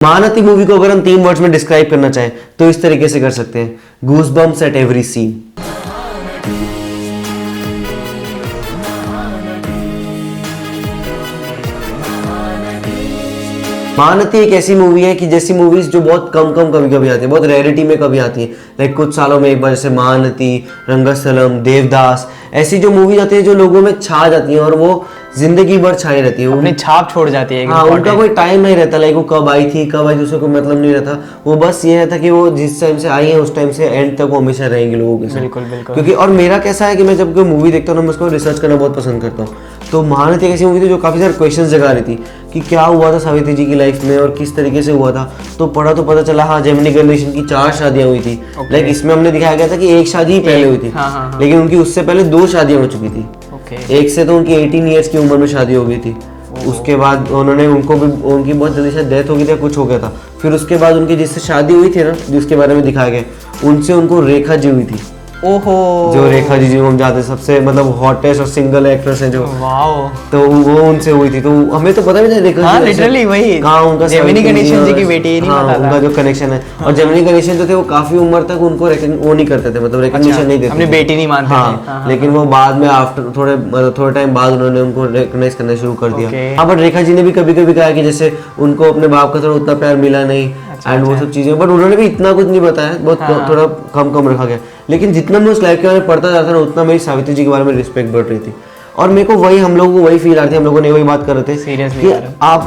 Mahanati movie को अगर हम 3 वर्ड्स में डिस्क्राइब करना चाहें तो इस तरीके से कर सकते हैं, goosebumps at every scene. Mahanati एक ऐसी मूवी है कि जैसी मूवीज जो बहुत कम कभी आती है, बहुत रेयरिटी में कभी आती है, लाइक कुछ सालों में एक बार, जैसे महानती, रंगस्थलम, देवदास, ऐसी जो मूवीज आती है जो लोगों में छा जाती है और वो जिंदगी भर छाई रहती है, अपनी छाप छोड़ जाती है। हाँ, उनका कोई टाइम नहीं रहता, लाइक वो कब आई थी उसको कोई मतलब नहीं रहता। वो बस ये रहता कि वो जिस टाइम से आई है उस टाइम से एंड तक वो हमेशा रहेंगी लोगों के साथ। बिल्कुल बिल्कुल। क्योंकि और मेरा कैसा है कि मैं जब कोई मूवी देखता हूँ ना, मैं उसको रिसर्च करना बहुत पसंद करता हूँ। तो महानती एक ऐसी मूवी थी जो काफ़ी सारे क्वेश्चन जगा रही थी कि क्या हुआ था सावित्री जी की लाइफ में और किस तरीके से हुआ था। तो पढ़ा तो पता चला, हाँ, जेमिनी गणेशन की 4 शादियां हुई थी। लाइक इसमें हमने दिखाया गया था कि एक शादी ही पहले हुई थी, लेकिन उनकी उससे पहले 2 शादियां हो चुकी थी। एक से तो उनकी 18 ईयर्स की उम्र में शादी हो गई थी। उसके बाद उन्होंने उनकी बहुत जल्दी शायद डेथ हो गई थी, कुछ हो गया था। फिर उसके बाद उनकी जिससे शादी हुई थी ना, जिसके बारे में दिखाया गया, उनसे उनको रेखा जी हुई थी। ओहो, जो रेखा जी हम जानते हैं, सबसे मतलब हॉटेस्ट और सिंगल एक्ट्रेस है जो। वाओ। तो वो उनसे हुई थी। तो हमें तो पता भी नहीं रेखा जी, लिटरली वही। हाँ, उनका जेमिनी गणेशन जी की बेटी, नहीं पता था उनका जो कनेक्शन है। और जेमिनी गणेशन जो थे वो काफी उम्र तक उनको वो नहीं करते थे, मतलब रिकॉग्निशन नहीं देते, अपनी बेटी नहीं मानते थे। लेकिन वो बाद में आफ्टर थोड़े टाइम बाद उन्होंने उनको रिकॉग्नाइज करना शुरू कर दिया। हाँ, बट रेखा जी ने भी कभी कभी कहा कि जैसे उनको अपने बाप का थोड़ा उतना प्यार मिला नहीं एंड वो सब चीजें, बट उन्होंने भी इतना कुछ नहीं बताया, बहुत थोड़ा कम रखा गया। लेकिन जितना मैं उस लाइफ के बारे में पढ़ता जाता ना, उतना मेरी सावित्री जी के बारे में रिस्पेक्ट बढ़ रही थी। और मेरे को वही, हम लोगों को वही फील आ रही थी, हम लोगों ने वही बात कर रहे थे कि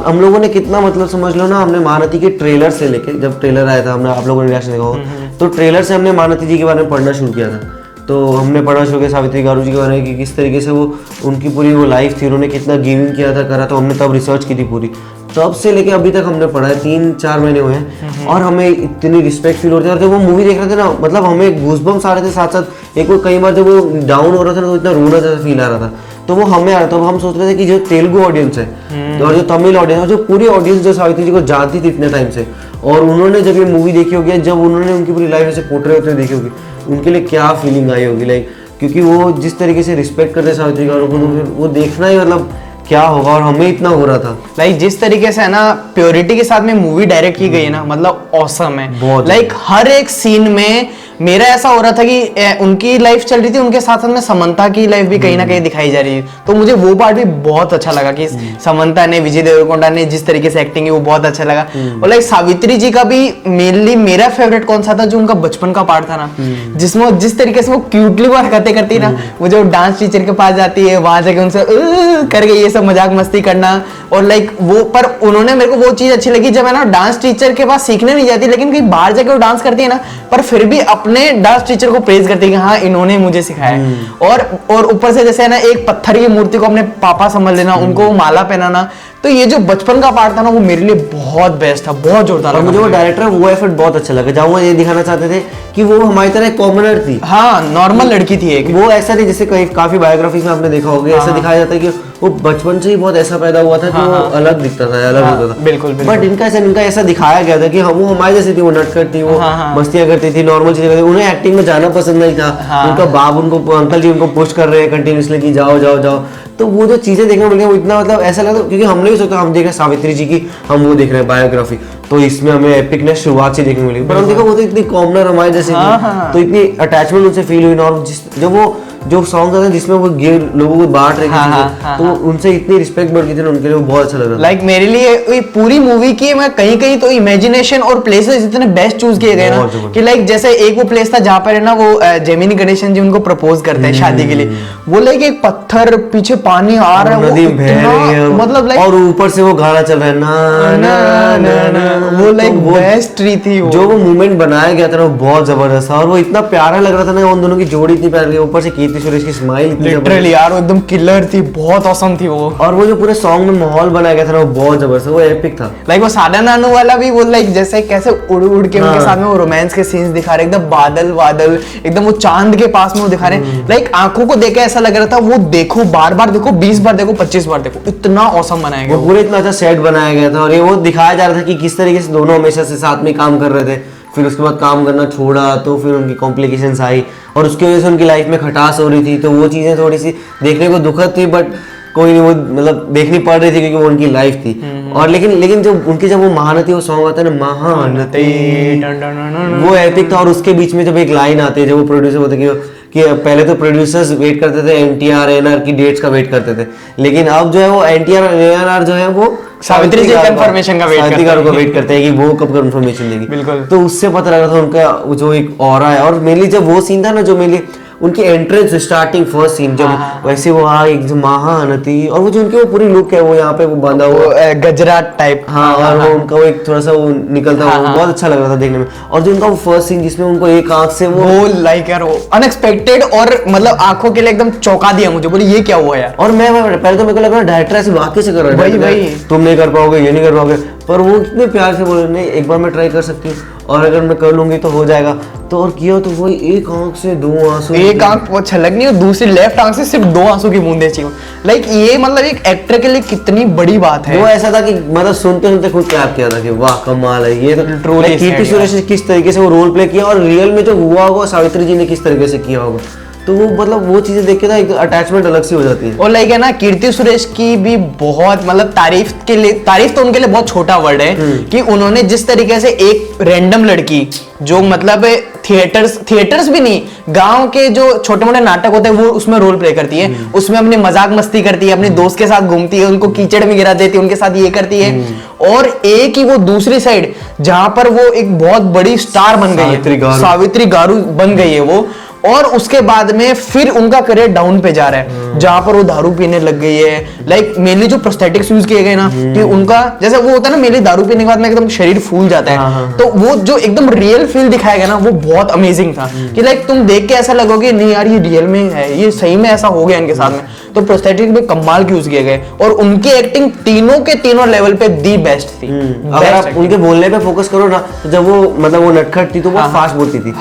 हम लोगों ने कितना, मतलब समझ लो ना, हमने महानती के ट्रेलर से लेके, जब ट्रेलर आया था, हमने आप लोगों ने रिएक्शन देखा होगा, तो ट्रेलर से हमने महानती जी के बारे में पढ़ना शुरू किया था। तो हमने पढ़ना शुरू किया सावित्री गारू जी के बारे में कि किस तरीके से वो उनकी पूरी वो लाइफ थी, उन्होंने कितना गिविंग किया था, करा। तो हमने तब रिसर्च की थी पूरी, तब से लेके अभी तक हमने पढ़ा है, 3-4 महीने हुए हैं, और हमें इतनी रिस्पेक्ट फील होती है। और जब वो मूवी देख रहे थे ना, मतलब हमें गूज़बम्प्स आ रहे थे साथ साथ। एक वो कई बार जब वो डाउन हो रहा था ना, तो इतना रोना जैसा फील आ रहा था, तो वो हमें आ रहा था। हम सोच रहे थे कि जो तेलुगु ऑडियंस है और जो तमिल ऑडियंस है, जो पूरी ऑडियंस जो सावित्री जी को जानती थी इतने टाइम से, और उन्होंने जब ये मूवी देखी होगी, जब उन्होंने उनकी पूरी लाइफ ऐसे पोर्ट्रे होते देखी होगी, उनके लिए क्या फीलिंग आई होगी, लाइक, क्योंकि वो जिस तरीके से रिस्पेक्ट करते सावित्री गारू को, तो फिर वो देखना ही, मतलब क्या होगा। और हमें इतना हो रहा था, लाइक जिस तरीके से है ना, प्योरिटी के साथ में मूवी डायरेक्ट की गई है ना, मतलब ऑसम है। लाइक हर एक सीन में मेरा ऐसा हो रहा था कि उनकी लाइफ चल रही थी, उनके साथ साथ में समंता की लाइफ भी कहीं ना कहीं दिखाई जा रही है। तो मुझे वो पार्ट भी बहुत अच्छा लगा कि समंता ने, विजय देवरकोंडा ने जिस तरीके से एक्टिंग की, वो बहुत अच्छा लगा। और लाइक सावित्री जी का भी मेनली मेरा फेवरेट कौन सा था, जो उनका बचपन का पार्ट था ना, जिसमें जिस तरीके से वो क्यूटली वो हरकतें करती ना, वो जो डांस टीचर के पास जाती है, वहां जाके उनसे करके ये सब मजाक मस्ती करना। और लाइक वो, पर उन्होंने, मेरे को वो चीज अच्छी लगी जब है ना डांस टीचर के पास सीखने नहीं जाती, लेकिन कहीं बाहर जाके वो डांस करती है ना, पर फिर भी अपने डांस टीचर को प्रेज करती है कि हाँ, इन्होंने मुझे सिखाया। और ऊपर से जैसे है ना, एक पत्थर की मूर्ति को अपने पापा समझ लेना, उनको माला पहनाना। तो ये जो बचपन का पार्ट था ना, वो मेरे लिए बहुत बेस्ट था, बहुत जोरदार। मुझे वो डायरेक्टर, वो एफर्ट बहुत अच्छा लगा, जहाँ वो ये दिखाना चाहते थे कि वो हमारी तरह कॉमनर थी। हाँ, नॉर्मल लड़की थी एक। वो ऐसा नहीं, जैसे काफी बायोग्राफीज में आपने देखा होगा, ऐसा दिखाया जाता है कि वो बचपन से ही बहुत ऐसा पैदा हुआ था कि वो अलग दिखता था, अलग होता था। बिल्कुल। बट इनका ऐसा दिखाया गया था कि वो हमारे जैसी थी, वो नटखट थी, वो मस्तियां करती थी, नॉर्मल चीजें करती थी। उन्हें एक्टिंग में जाना पसंद नहीं था। उनका बाप उनको, अंकल जी उनको पुश कर रहे हैं कंटिन्यूसली कि जाओ जाओ जाओ। तो वो जो चीजें देखने मिली, वो इतना, मतलब ऐसा लगा, क्योंकि हमने भी सोचा, हम देख रहे हैं सावित्री जी की, हम वो देख रहे हैं बायोग्राफी, तो इसमें हमें एपिकनेस शुरुआत से देखने मिली। पर हम देखा वो तो इतनी कॉमनर हमारे जैसे थी, तो इतनी अटैचमेंट उनसे फील हुई। और जब वो जो सॉन्ग था जिसमें वो लोगों को बांट रहे थे, तो उनसे इतनी रिस्पेक्ट बढ़ गई थी ना, उनके लिए वो बहुत अच्छा लग रहा था। लाइक मेरे लिए पूरी मूवी की मैं कहीं कहीं तो इमेजिनेशन और प्लेसेस इतने बेस्ट चूज किए गए ना, कि लाइक जैसे एक वो प्लेस था जहाँ पर है ना, वो जेमिनी गणेशन जी उनको प्रपोज करते हैं शादी के लिए। वो लाइक एक पत्थर, पीछे पानी आ रहा है, नदी बह रही है, मतलब लाइक, और ऊपर से वो गाना चल रहा है ना ना ना, वो लाइक बेस्ट ट्री थी। जो वो मूवमेंट बनाया गया था ना, वो बहुत जबरदस्त था, और वो इतना प्यारा लग रहा था ना, उन दोनों की जोड़ी इतनी प्यारी, ऊपर से कीर्ति सुरेश की स्माइल लिटरली यार, वो एकदम किलर थी, बहुत ऑसम थी वो। और वो जो पूरे सॉन्ग में माहौल बनाया गया था ना, वो बहुत जबरदस्त, वो एपिक था। लाइक वो सादा नानू वाला भी, वो लाइक जैसे कैसे उड़ उड़ के उनके साथ में वो रोमांस के सीन्स दिखा रहे, एकदम बादल एकदम वो चांद के पास में वो दिखा रहे। लाइक आंखों को देख के ऐसा लग रहा था, वो देखो, बार बार देखो, 20 बार देखो, 25 बार देखो, इतना ऑसम बनाया गया, पूरे इतना अच्छा सेट बनाया गया था। और ये वो दिखाया जा रहा था कि किस तरीके से दोनों हमेशा से साथ में काम कर रहे थे, फिर उसके बाद काम करना छोड़ा, तो फिर उनकी कॉम्प्लिकेशंस आई, और उसकी वजह से उनकी लाइफ में खटास हो रही थी। तो वो चीज़ें थोड़ी सी देखने को दुखद थी, बट कोई नहीं, वो मतलब देखनी पड़ रही थी क्योंकि वो उनकी लाइफ थी। और लेकिन जब वो महानती वो सॉन्ग आता है ना, महानती, वो एपिक था। और उसके बीच में जब एक लाइन आती है, जब वो प्रोड्यूसर होते कि पहले तो प्रोड्यूसर्स वेट करते थे एनटीआर एनआर की डेट्स का वेट करते थे, लेकिन अब जो है वो एनटीआर एनआर जो है वो सावित्री जी कंफर्मेशन का वेट करते हैं कि वो कब कंफर्मेशन देगी। बिल्कुल। तो उससे पता लगा था उनका जो एक ऑरा है। और मेनली जब वो सीन था ना, जो मेनली उनकी एंट्रेंस स्टार्टिंग फर्स्ट सीन, जब वैसे वो एक महानती, और वो जो उनकी वो पूरी लुक है, वो यहाँ पे वो बांधा हुआ गजरा टाइप, और वो उनका वो एक थोड़ा सा वो निकलता हुआ, बहुत अच्छा लग रहा था देखने में। और जो उनका वो फर्स्ट सीन जिसमें उनको एक आंख से वो लाइक यार वो अनएक्सपेक्टेड, और मतलब आंखों के लिए एकदम चौंका दिया मुझे, बोले ये क्या हुआ यार। और मैं पहले तो मेरे को लगा डायरेक्टर ऐसे वाकई से कर रहा है, तुम नहीं कर पाओगे, ये नहीं कर पाओगे, पर वो इतने प्यार से बोले नहीं एक बार मैं ट्राई कर सकती हूँ, और अगर मैं कर लूंगी तो हो जाएगा। तो और किया तो वही एक आंख से 2 आंसू, एक आंख वो छलक नहीं, और दूसरी लेफ्ट आंख से सिर्फ 2 आंसू की बूंदें चाहिए। लाइक ये मतलब एक एक्टर के लिए कितनी बड़ी बात है। वो ऐसा था कि मतलब सुनते सुनते खुद क्लैप किया था कि वाह कमाल है ये तो। कीर्ति सुरेश ने किस तरीके से वो रोल प्ले किया, और रियल में जो हुआ होगा सावित्री जी ने किस तरीके से किया होगा, तो वो मतलब वो चीजें देख के ना एक अटैचमेंट अलग सी हो जाती है। और लाइक है ना, कीर्ति सुरेश की भी बहुत मतलब तारीफ तो उनके लिए बहुत छोटा वर्ड है कि उन्होंने जिस तरीके से एक रैंडम लड़की जो मतलब थिएटर्स भी नहीं, गांव के जो छोटे मोटे नाटक होते हैं वो उसमें रोल प्ले करती है, उसमें अपनी मजाक मस्ती करती है, अपने दोस्त के साथ घूमती है, उनको कीचड़ में गिरा देती है, उनके साथ ये करती है। और एक ही वो दूसरी साइड जहां पर वो एक बहुत बड़ी स्टार बन गई है, सावित्री गारू बन गई है वो, और उसके बाद में फिर उनका करियर डाउन पे जा रहा है, जहां पर वो दारू पीने लग गई है। लाइक मेनली जो प्रोस्थेटिक्स यूज किए गए ना, कि उनका जैसे वो होता है ना, मेनली दारू पीने के बाद में एकदम शरीर फूल जाता है, तो वो जो एकदम रियल फील दिखाया गया ना, वो बहुत अमेजिंग था कि लाइक तुम देख के ऐसा लगोगे नहीं यार ये रियल में है, ये सही में ऐसा हो गया इनके साथ में। तो प्रोस्थेटिक में कमाल यूज किए गए, और उनकी एक्टिंग तीनों के तीनों लेवल पे दी बेस्ट थी। अगर आप उनके बोलने पे फोकस करो ना, तो जब वो मतलब वो नटखट थी तो वो फास्ट बोलती थी,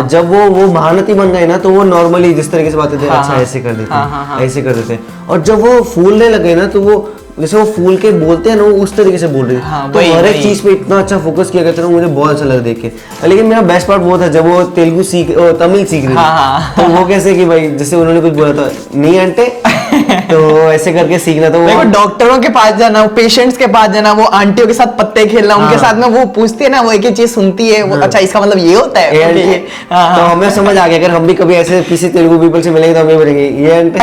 जब वो महानती बन गए ना, तो वो नॉर्मली जिस तरीके से बातें थे, अच्छा ऐसे कर देते, ऐसे कर देते। और जब वो फूलने लगे ना, तो वो जैसे वो फूल के बोलते हैं ना, वो उस तरीके से बोल रहे थे। तो हर एक चीज पे इतना अच्छा फोकस किया गया था, मुझे बहुत अच्छा लगा देख के। लेकिन मेरा बेस्ट पार्ट वो था जब वो तमिल सीख रही थी, तो वो कैसे कि भाई जैसे उन्होंने कुछ बोला था नहीं आंटे, तो ऐसे करके सीखना। तो वो डॉक्टरों के पास जाना, पेशेंट्स के पास जाना, वो आंटियों के साथ पत्ते खेलना, उनके साथ में वो पूछती है ना, वो एक ही चीज सुनती है, वो अच्छा इसका मतलब ये होता है। तो हमें समझ आ गया, अगर हम भी कभी ऐसे किसी तेलुगु पीपल से मिलेंगे तो हमें बोलेंगे ये आंटे,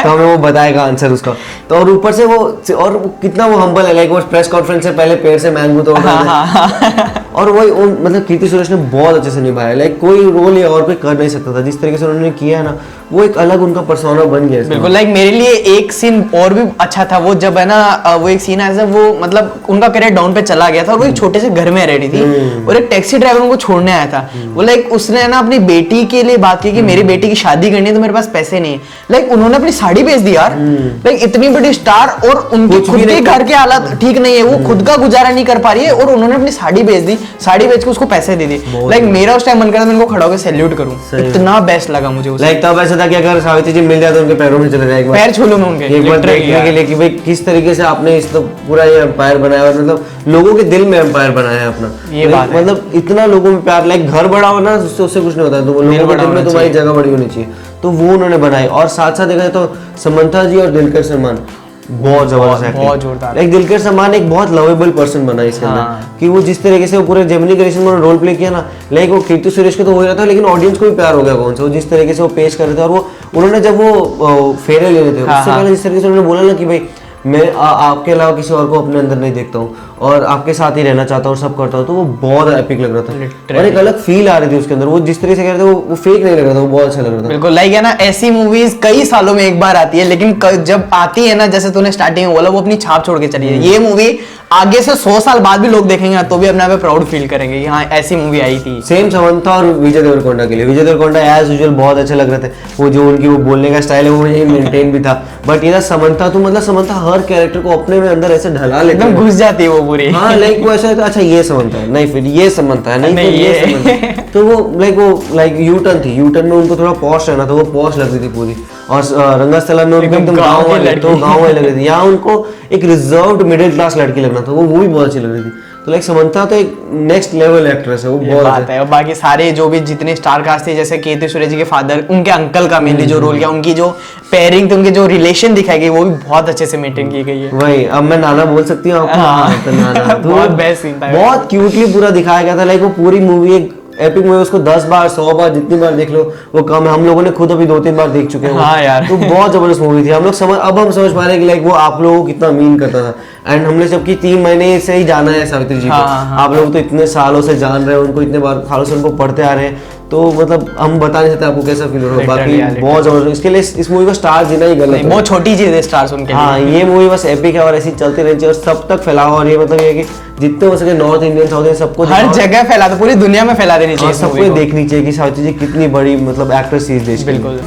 तो हमें वो बताएगा आंसर उसका। तो और ऊपर से वो और कितना वो हम्बल है, लाइक वो प्रेस कॉन्फ्रेंस से पहले पेड़ से मैंगो तोड़ रहा है। और वही मतलब कीर्ति सुरेश ने बहुत अच्छे से निभाया, लाइक कोई रोल या और कोई कर नहीं सकता था जिस तरीके से उन्होंने किया है ना, वो एक अलग उनका पर्सोना बन गया। बिल्कुल। लाइक मेरे लिए एक सीन और भी अच्छा था, वो जब है ना वो एक सीन ऐसा, वो मतलब उनका करियर डाउन पे चला गया था, और वो एक छोटे से घर में रह रही थी, और एक टैक्सी ड्राइवर उनको छोड़ने आया था। वो लाइक उसने ना अपनी बेटी के लिए बात की कि मेरी बेटी की शादी करनी है, तो मेरे पास पैसे नहीं है। लाइक उन्होंने अपनी साड़ी बेच दी यार, लाइक इतनी बड़ी स्टार, और उनकी खुद के घर के हालात ठीक नहीं है, वो खुद का गुजारा नहीं कर पा रही है, और उन्होंने अपनी साड़ी बेच दी, साड़ी बेच के उसको पैसे दे दी। लाइक मेरा उस टाइम मन करता मैं उनको खड़ा होकर सैल्यूट करूं, इतना बेस्ट लगा मुझे। लाइक तब ऐसा था कि अगर सावित्री जी मिल जाए तो उनके पैरों में चले जाए, एक बार पैर छू लूं मैं उनके, एक बार देखने के लिए कि भाई किस तरीके से आपने इस तो पूरा ये एम्पायर बनाया, और मतलब लोगों के दिल में एम्पायर बनाया है अपना। ये बात है, मतलब इतना लोगों में प्यार, लाइक घर बड़ा होना उससे कुछ नहीं होता है, तो लोगों के दिल में तुम्हारी जगह बड़ी होनी चाहिए, तो वो उन्होंने बनाई। और साथ साथ देखा जाए तो समंथा जी और दिलकर सलमान बहुत जबरदस्त, बहुत जोरदार। लाइक दिलकर सलमान एक बहुत लवेबल पर्सन बना इसके अंदर, कि वो जिस तरीके से वो पूरे जेमिनी क्रिएशन में रोल प्ले किया ना, लाइक वो कीर्ति सुरेश के तो हो रहा था, लेकिन ऑडियंस को भी प्यार हो गया कौन सा, वो जिस तरीके से वो पेश कर रहे थे। और वो उन्होंने जब वो फेरे ले रहे थे उससे पहले जिस तरीके से उन्होंने बोला ना कि भाई मैं आपके अलावा किसी और को अपने अंदर नहीं देखता हूँ, और आपके साथ ही रहना चाहता हूँ, सब करता हूँ, तो वो बहुत एपिक लग रहा था, और एक अलग फील आ रही थी उसके अंदर। वो जिस तरीके से कह रहे थे वो फेक नहीं लग रहा था, वो बहुत अच्छा लग रहा था। बिल्कुल। लाइक है ना, ऐसी मूवीज कई सालों में एक बार आती है, लेकिन जब आती है ना, जैसे तूने स्टार्टिंग में बोला, वो अपनी छाप छोड़ के चली है। ये मूवी आगे से 100 साल बाद भी लोग देखेंगे तो भी अपने आप प्राउड फील करेंगे कि हाँ ऐसी मूवी आई थी। सेम समंथा और विजय देवरकोंडा के लिए, विजय देवरकोंडा एज यूजुअल बहुत अच्छे लग रहे थे, वो जो उनकी वो बोलने का स्टाइल है वो यही मेंटेन भी था। बट ये समंथा तो मतलब समंथा हर कैरेक्टर को अपने में अंदर ऐसे ढला लेती है, घुस जाती है वो पूरी। हाँ लाइक वो ऐसा अच्छा ये समंथा है, नहीं फिर ये समंथा है, नहीं फिर ये समंथा है। तो वो लाइक यू टर्न थी, यू टर्न में उनको थोड़ा पॉश रहना था, वो पॉश लग रही थी पूरी। और रंगस्थलम में उनको एकदम गाँव वाली लग रही थी, यहाँ उनको एक रिजर्व्ड मिडिल क्लास लड़की लगना था, वो भी बहुत अच्छी लग रही थी। तो लाइक समंथा तो एक नेक्स्ट लेवल एक्ट्रेस है, वो ये बहुत बात है। और बाकी सारे जो भी जितने स्टार कास्ट थे, जैसे कीर्ति सुरेश जी के फादर, उनके अंकल का मेनली जो रोल किया, उनकी जो पेयरिंग थी, उनके जो रिलेशन दिखाई गई, वो भी बहुत अच्छे से मेंटेन की गई है। वही, अब मैं नाना बोल सकती हूँ आपको? हाँ, तो नाना तो बहुत बेस्ट सीन था, बहुत क्यूटली पूरा दिखाया गया था। लाइक वो पूरी मूवी एक एपिक मूवी, उसको 10 बार 100 बार जितनी बार देख लो वो कम है। हम लोगों ने खुद अभी 2-3 बार देख चुके हैं। हाँ यार। तो बहुत जबरदस्त मूवी थी। हम लोग अब हम समझ पा रहे हैं कि लाइक वो आप लोगों को कितना मीन करता था। एंड हमने जबकि 3 महीने से ही जाना है सावित्री जी को, आप लोग तो इतने सालों से जान रहे हैं उनको, इतने बार सालों से उनको पढ़ते आ रहे हैं, तो मतलब हम बता नहीं सकते आपको कैसा फील हो रहा है। बाकी बहुत जबरदस्त, इसके लिए इस मूवी को स्टार देना ही गलत है। बहुत छोटी चीज है स्टार्स उनके लिए। हाँ, ये मूवी बस एपिक है और ऐसी चलती रहनी चाहिए और सब तक फैलाओ। और ये मतलब ये है कि जितने हो सके नॉर्थ इंडियन, साउथ इंडियन सबको हर जगह फैला दो, पूरी दुनिया में फैला देनी चाहिए। सबको देखनी चाहिए कि सावित्री जी कितनी बड़ी मतलब एक्ट्रेस थी इस देश की। बिल्कुल।